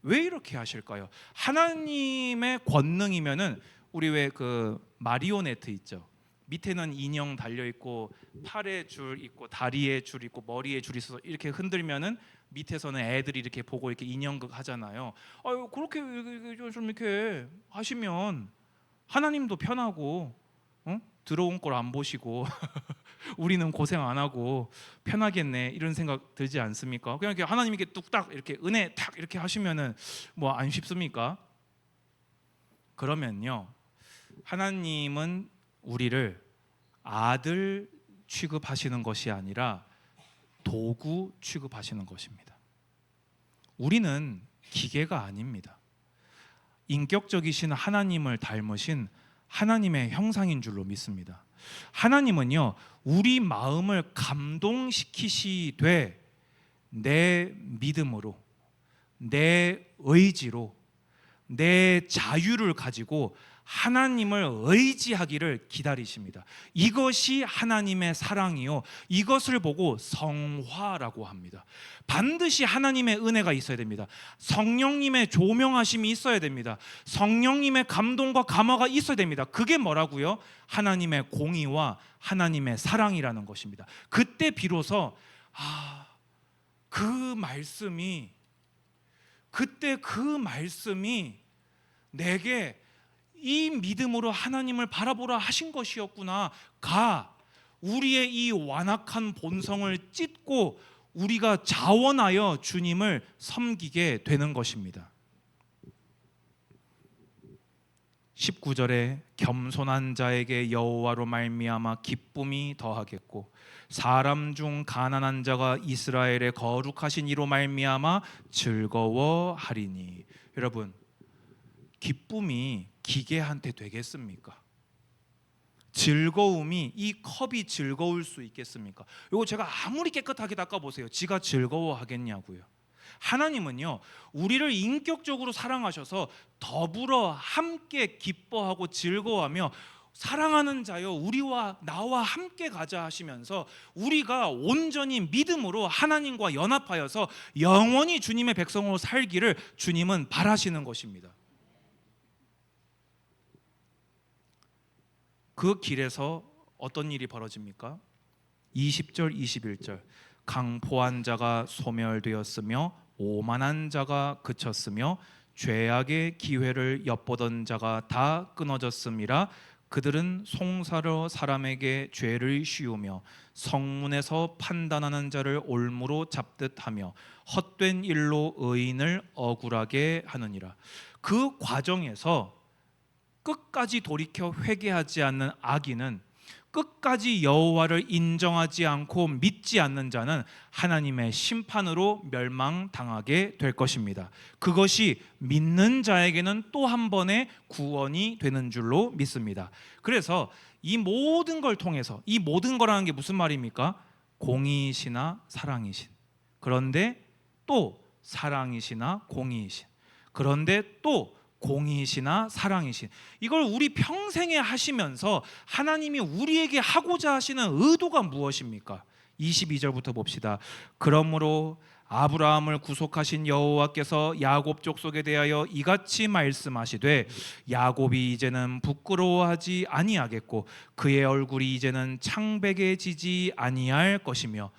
왜 이렇게 하실까요? 하나님의 권능이면은, 우리 왜 그 마리오네트 있죠? 밑에는 인형 달려 있고 팔에 줄 있고 다리에 줄 있고 머리에 줄 있어서 이렇게 흔들면은 밑에서는 애들이 이렇게 보고 이렇게 인형극 하잖아요. 그렇게 좀 이렇게 하시면 하나님도 편하고, 들어온 걸 안 보시고 우리는 고생 안 하고 편하겠네, 이런 생각 들지 않습니까? 그냥 이렇게 하나님 이렇게 뚝딱 이렇게 은혜 탁 이렇게 하시면은 뭐 안 쉽습니까? 그러면요, 하나님은 우리를 아들 취급하시는 것이 아니라 도구 취급하시는 것입니다. 우리는 기계가 아닙니다. 인격적이신 하나님을 닮으신 하나님의 형상인 줄로 믿습니다. 하나님은요, 우리 마음을 감동시키시되 내 믿음으로, 내 의지로, 내 자유를 가지고 하나님을 의지하기를 기다리십니다. 이것이 하나님의 사랑이요, 이것을 보고 성화라고 합니다. 반드시 하나님의 은혜가 있어야 됩니다. 성령님의 조명하심이 있어야 됩니다. 성령님의 감동과 감화가 있어야 됩니다. 그게 뭐라고요? 하나님의 공의와 하나님의 사랑이라는 것입니다. 그때 비로소 그 말씀이 내게 이 믿음으로 하나님을 바라보라 하신 것이었구나가 우리의 이 완악한 본성을 찢고 우리가 자원하여 주님을 섬기게 되는 것입니다. 19절에 겸손한 자에게 여호와로 말미암아 기쁨이 더하겠고 사람 중 가난한 자가 이스라엘의 거룩하신 이로 말미암아 즐거워하리니. 여러분, 기쁨이 기계한테 되겠습니까? 즐거움이, 이 컵이 즐거울 수 있겠습니까? 이거 제가 아무리 깨끗하게 닦아보세요, 지가 즐거워하겠냐고요. 하나님은요, 우리를 인격적으로 사랑하셔서 더불어 함께 기뻐하고 즐거워하며 사랑하는 자여 우리와 나와 함께 가자 하시면서 우리가 온전히 믿음으로 하나님과 연합하여서 영원히 주님의 백성으로 살기를 주님은 바라시는 것입니다. 그 길에서 어떤 일이 벌어집니까? 20절 21절 강포한 자가 소멸되었으며 오만한 자가 그쳤으며 죄악의 기회를 엿보던 자가 다 끊어졌음이라. 그들은 송사로 사람에게 죄를 씌우며 성문에서 판단하는 자를 올무로 잡듯 하며 헛된 일로 의인을 억울하게 하느니라. 그 과정에서 끝까지 돌이켜 회개하지 않는 악인은, 끝까지 여호와를 인정하지 않고 믿지 않는 자는 하나님의 심판으로 멸망당하게 될 것입니다. 그것이 믿는 자에게는 또 한 번의 구원이 되는 줄로 믿습니다. 그래서 이 모든 걸 통해서, 이 모든 거라는 게 무슨 말입니까? 공의이시나 사랑이신, 그런데 또 사랑이시나 공의이신, 그런데 또 공의이시나 사랑이신, 이걸 우리 평생에 하시면서 하나님이 우리에게 하고자 하시는 의도가 무엇입니까? 22절부터 봅시다. 그러므로 아브라함을 구속하신 여호와께서 야곱 족속에 대하여 이같이 말씀하시되 야곱이 이제는 부끄러워하지 아니하겠고 그의 얼굴이 이제는 창백해지지 아니할 것이며.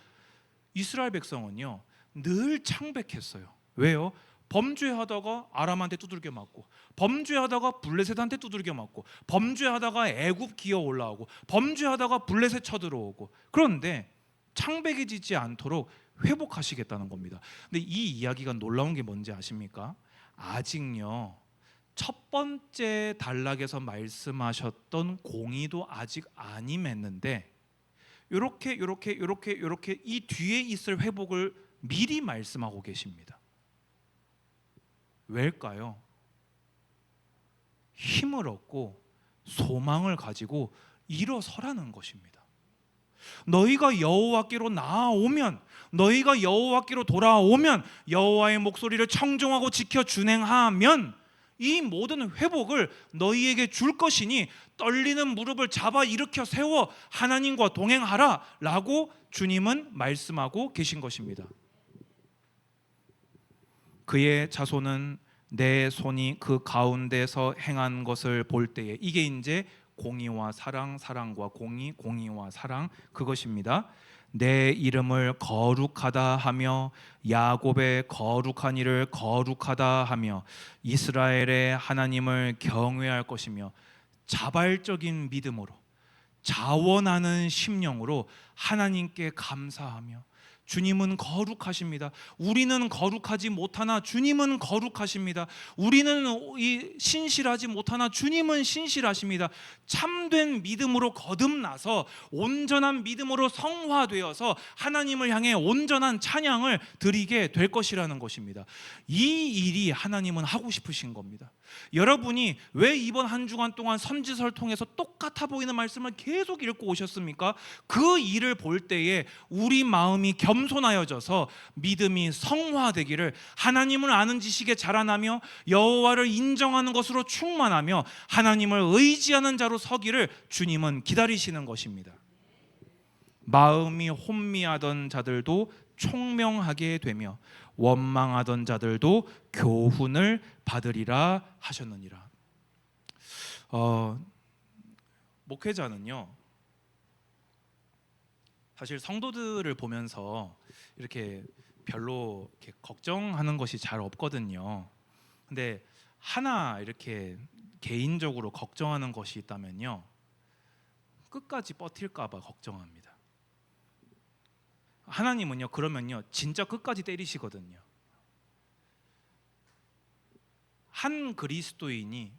이스라엘 백성은요 늘 창백했어요. 왜요? 범죄하다가 아람한테 두들겨 맞고, 범죄하다가 블레셋한테 두들겨 맞고, 범죄하다가 애굽 기어 올라오고, 범죄하다가 블레셋 쳐들어오고. 그런데 창백해지지 않도록 회복하시겠다는 겁니다. 근데 이 이야기가 놀라운 게 뭔지 아십니까? 아직요 첫 번째 단락에서 말씀하셨던 공의도 아직 안 임했는데 요렇게 이 뒤에 있을 회복을 미리 말씀하고 계십니다. 왜일까요? 힘을 얻고 소망을 가지고 일어서라는 것입니다. 너희가 여호와께로 나아오면, 너희가 여호와께로 돌아오면, 여호와의 목소리를 청종하고 지켜 준행하면 이 모든 회복을 너희에게 줄 것이니 떨리는 무릎을 잡아 일으켜 세워 하나님과 동행하라 라고 주님은 말씀하고 계신 것입니다. 그의 자손은 내 손이 그 가운데서 행한 것을 볼 때에, 이게 이제 공의와 사랑, 사랑과 공의, 공의와 사랑, 그것입니다. 내 이름을 거룩하다 하며 야곱의 거룩한 이를 거룩하다 하며 이스라엘의 하나님을 경외할 것이며 자발적인 믿음으로, 자원하는 심령으로 하나님께 감사하며. 주님은 거룩하십니다. 우리는 거룩하지 못하나 주님은 거룩하십니다. 우리는 신실하지 못하나 주님은 신실하십니다. 참된 믿음으로 거듭나서 온전한 믿음으로 성화되어서 하나님을 향해 온전한 찬양을 드리게 될 것이라는 것입니다. 이 일이 하나님은 하고 싶으신 겁니다. 여러분이 왜 이번 한 주간 동안 선지서를 통해서 똑같아 보이는 말씀을 계속 읽고 오셨습니까? 그 일을 볼 때에 우리 마음이 겸손하여져서 믿음이 성화되기를, 하나님을 아는 지식에 자라나며 여호와를 인정하는 것으로 충만하며 하나님을 의지하는 자로 서기를 주님은 기다리시는 것입니다. 마음이 혼미하던 자들도 총명하게 되며 원망하던 자들도 교훈을 받으리라 하셨느니라. 목회자는요 사실 성도들을 보면서 이렇게 별로 이렇게 걱정하는 것이 잘 없거든요. 근데 하나 이렇게 개인적으로 걱정하는 것이 있다면요, 끝까지 버틸까 봐 걱정합니다. 하나님은요 그러면요 진짜 끝까지 때리시거든요. 한 그리스도인이,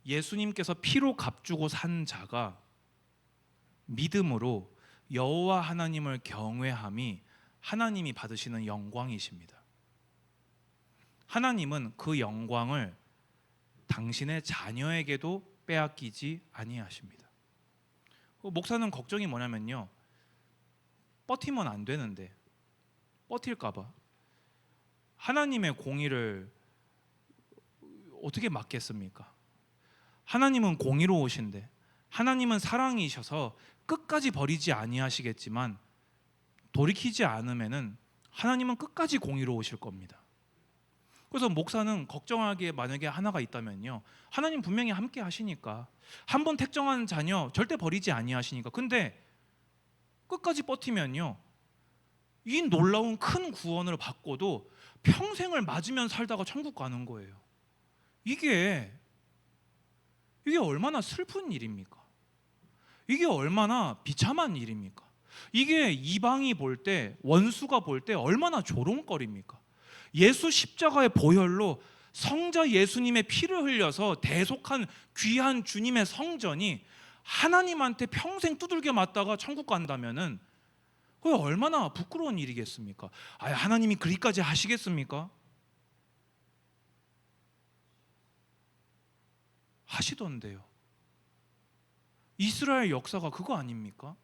예수님께서 피로 값주고 산 자가 믿음으로 여호와 하나님을 경외함이 하나님이 받으시는 영광이십니다. 하나님은 그 영광을 당신의 자녀에게도 빼앗기지 아니하십니다. 목사는 걱정이 뭐냐면요, 버티면 안 되는데 버틸까 봐 하나님의 공의를 어떻게 막겠습니까? 하나님은 공의로우신데, 하나님은 사랑이셔서 끝까지 버리지 아니하시겠지만 돌이키지 않으면은 하나님은 끝까지 공의로우실 겁니다. 그래서 목사는 걱정하기에 만약에 하나가 있다면요, 하나님 분명히 함께 하시니까, 한번 택정한 자녀 절대 버리지 아니하시니까, 근데 끝까지 버티면요 이 놀라운 큰 구원을 받고도 평생을 맞으면 살다가 천국 가는 거예요. 이게 이게 얼마나 슬픈 일입니까? 이게 얼마나 비참한 일입니까? 이게 이방이 볼 때, 원수가 볼 때 얼마나 조롱거리입니까? 예수 십자가의 보혈로 성자 예수님의 피를 흘려서 대속한 귀한 주님의 성전이 하나님한테 평생 두들겨 맞다가 천국 간다면은 그게 얼마나 부끄러운 일이겠습니까? 하나님이 그리까지 하시겠습니까? 하시던데요. 이스라엘 역사가 그거 아닙니까?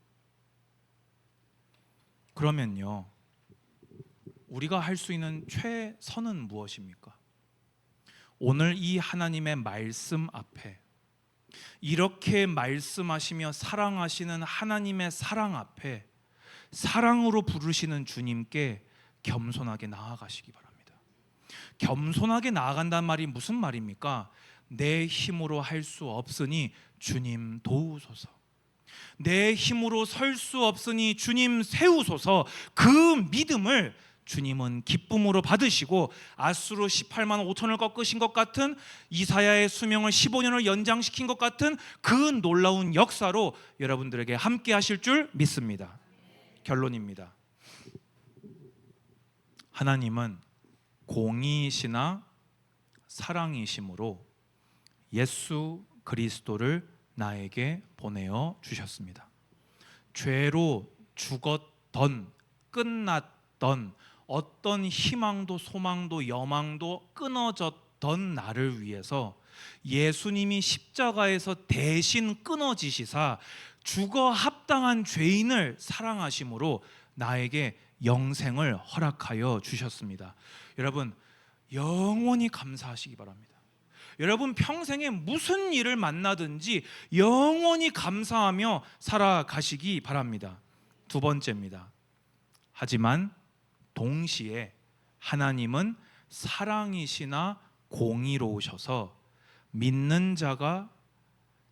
그러면요, 우리가 할 수 있는 최선은 무엇입니까? 오늘 이 하나님의 말씀 앞에, 이렇게 말씀하시며 사랑하시는 하나님의 사랑 앞에 사랑으로 부르시는 주님께 겸손하게 나아가시기 바랍니다. 겸손하게 나아간다는 말이 무슨 말입니까? 내 힘으로 할 수 없으니 주님 도우소서, 내 힘으로 설 수 없으니 주님 세우소서. 그 믿음을 주님은 기쁨으로 받으시고 앗수르 18만 5천을 꺾으신 것 같은, 이사야의 수명을 15년을 연장시킨 것 같은 그 놀라운 역사로 여러분들에게 함께 하실 줄 믿습니다. 결론입니다. 하나님은 공의이시나 사랑이심으로 예수 그리스도를 나에게 보내어 주셨습니다. 죄로 죽었던, 끝났던, 어떤 희망도 소망도 여망도 끊어졌던 나를 위해서 예수님이 십자가에서 대신 끊어지시사 죽어 합당한 죄인을 사랑하심으로 나에게 영생을 허락하여 주셨습니다. 여러분, 영원히 감사하시기 바랍니다. 여러분, 평생에 무슨 일을 만나든지 영원히 감사하며 살아가시기 바랍니다. 두 번째입니다. 하지만 동시에 하나님은 사랑이시나 공의로우셔서 믿는 자가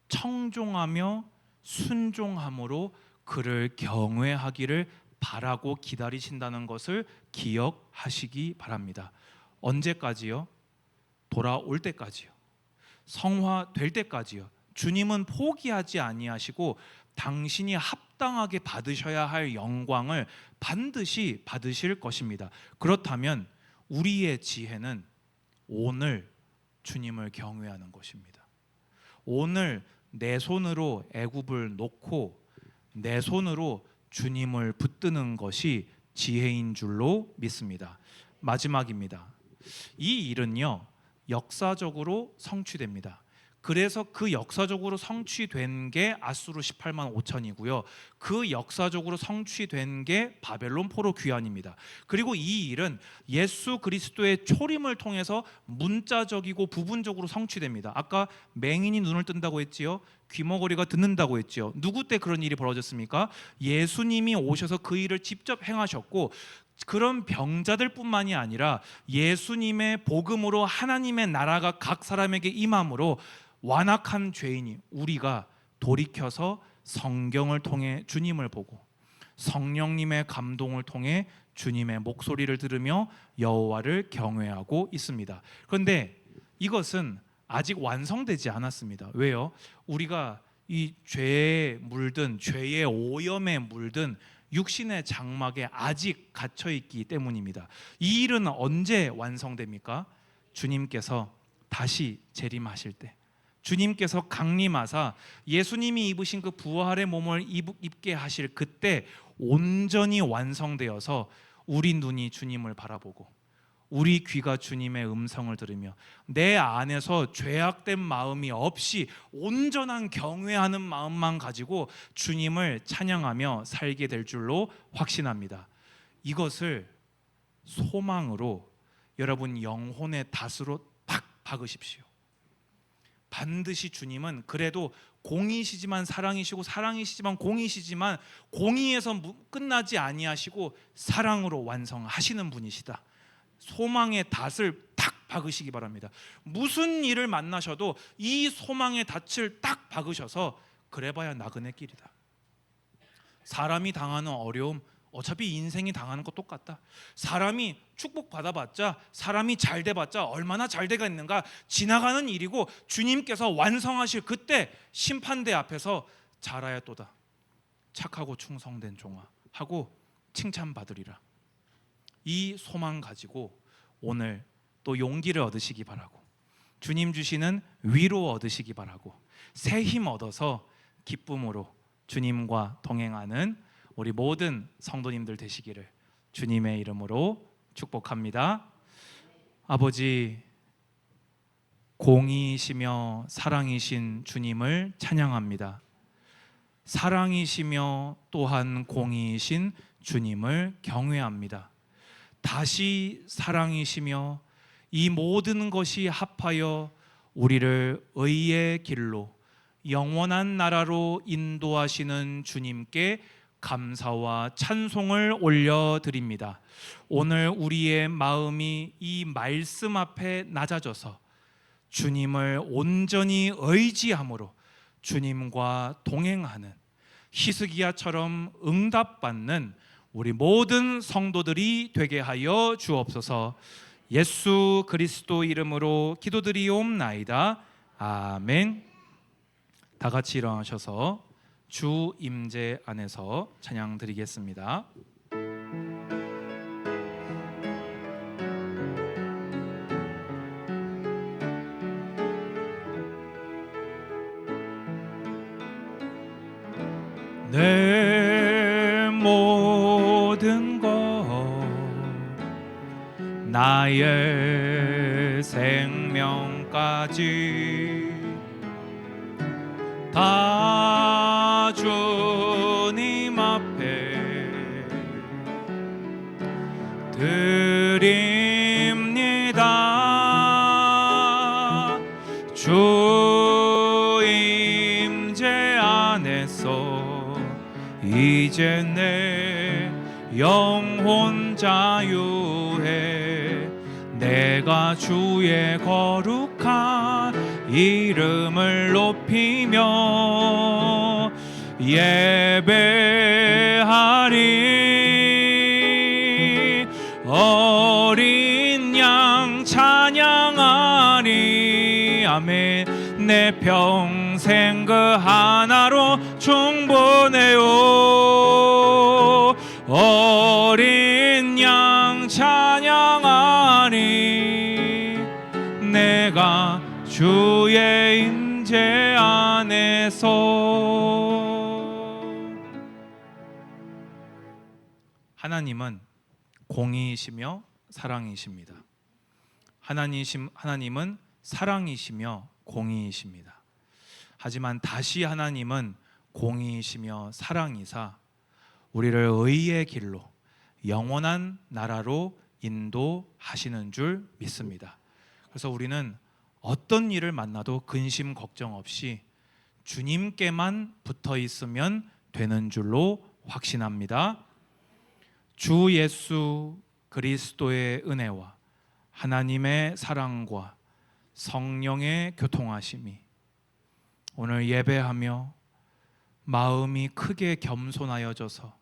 청종하며 순종함으로 그를 경외하기를 바라고 기다리신다는 것을 기억하시기 바랍니다. 언제까지요? 돌아올 때까지요. 성화될 때까지요. 주님은 포기하지 아니하시고 당신이 합당하게 받으셔야 할 영광을 반드시 받으실 것입니다. 그렇다면 우리의 지혜는 오늘 주님을 경외하는 것입니다. 오늘 내 손으로 애굽을 놓고 내 손으로 주님을 붙드는 것이 지혜인 줄로 믿습니다. 마지막입니다. 이 일은요, 역사적으로 성취됩니다. 그래서 그 역사적으로 성취된 게 앗수르 18만 5천이고요. 그 역사적으로 성취된 게 바벨론 포로 귀환입니다. 그리고 이 일은 예수 그리스도의 초림을 통해서 문자적이고 부분적으로 성취됩니다. 아까 맹인이 눈을 뜬다고 했지요. 귀머거리가 듣는다고 했지요. 누구 때 그런 일이 벌어졌습니까? 예수님이 오셔서 그 일을 직접 행하셨고, 그런 병자들뿐만이 아니라 예수님의 복음으로 하나님의 나라가 각 사람에게 임함으로 완악한 죄인이, 우리가 돌이켜서 성경을 통해 주님을 보고 성령님의 감동을 통해 주님의 목소리를 들으며 여호와를 경외하고 있습니다. 그런데 이것은 아직 완성되지 않았습니다. 왜요? 우리가 이 죄에 물든, 죄의 오염에 물든 육신의 장막에 아직 갇혀 있기 때문입니다. 이 일은 언제 완성됩니까? 주님께서 다시 재림하실 때, 주님께서 강림하사 예수님이 입으신 그 부활의 몸을 입게 하실 그때 온전히 완성되어서 우리 눈이 주님을 바라보고 우리 귀가 주님의 음성을 들으며 내 안에서 죄악된 마음이 없이 온전한 경외하는 마음만 가지고 주님을 찬양하며 살게 될 줄로 확신합니다. 이것을 소망으로 여러분 영혼의 닷으로 딱 박으십시오. 반드시 주님은 그래도 공의시지만 사랑이시고 사랑이시지만 공의시지만 공의에서 끝나지 아니하시고 사랑으로 완성하시는 분이시다. 소망의 닷을 딱 박으시기 바랍니다. 무슨 일을 만나셔도 이 소망의 닷을 딱 박으셔서 그래봐야 나그네 길이다. 사람이 당하는 어려움 어차피 인생이 당하는 거 똑같다. 사람이 축복 받아봤자, 사람이 잘 돼봤자 얼마나 잘 되겠는가. 지나가는 일이고 주님께서 완성하실 그때 심판대 앞에서 잘하였도다. 착하고 충성된 종아 하고 칭찬받으리라. 이 소망 가지고 오늘 또 용기를 얻으시기 바라고, 주님 주시는 위로 얻으시기 바라고, 새 힘 얻어서 기쁨으로 주님과 동행하는 우리 모든 성도님들 되시기를 주님의 이름으로 축복합니다. 아버지, 공의이시며 사랑이신 주님을 찬양합니다. 사랑이시며 또한 공의이신 주님을 경외합니다. 다시 사랑이시며 이 모든 것이 합하여 우리를 의의 길로 영원한 나라로 인도하시는 주님께 감사와 찬송을 올려드립니다. 오늘 우리의 마음이 이 말씀 앞에 낮아져서 주님을 온전히 의지함으로 주님과 동행하는 히스기야처럼 응답받는 우리 모든 성도들이 되게 하여 주옵소서. 예수 그리스도 이름으로 기도드리옵나이다. 아멘. 다 같이 일어나셔서 주 임재 안에서 찬양 드리겠습니다. 내 모든 것 나의 생명까지 다 주님 앞에 드립니다. 주 임재 안에서 이제 내 영혼 자유해 내가 주의 거룩한 이름을 높이며 예배하리. 어린 양 찬양하리. 아멘. 내 평생 그 하나로 충분해요. 어린 양 찬양하리. 내가 주의 임재 안에서. 하나님은 공의이시며 사랑이십니다. 하나님은 사랑이시며 공의이십니다. 하지만 다시 하나님은 공의이시며 사랑이사 우리를 의의 길로 영원한 나라로 인도하시는 줄 믿습니다. 그래서 우리는 어떤 일을 만나도 근심 걱정 없이 주님께만 붙어 있으면 되는 줄로 확신합니다. 주 예수 그리스도의 은혜와 하나님의 사랑과 성령의 교통하심이 오늘 예배하며 마음이 크게 겸손하여져서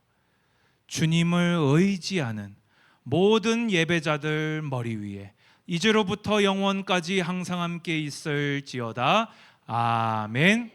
주님을 의지하는 모든 예배자들 머리 위에 이제로부터 영원까지 항상 함께 있을지어다. 아멘.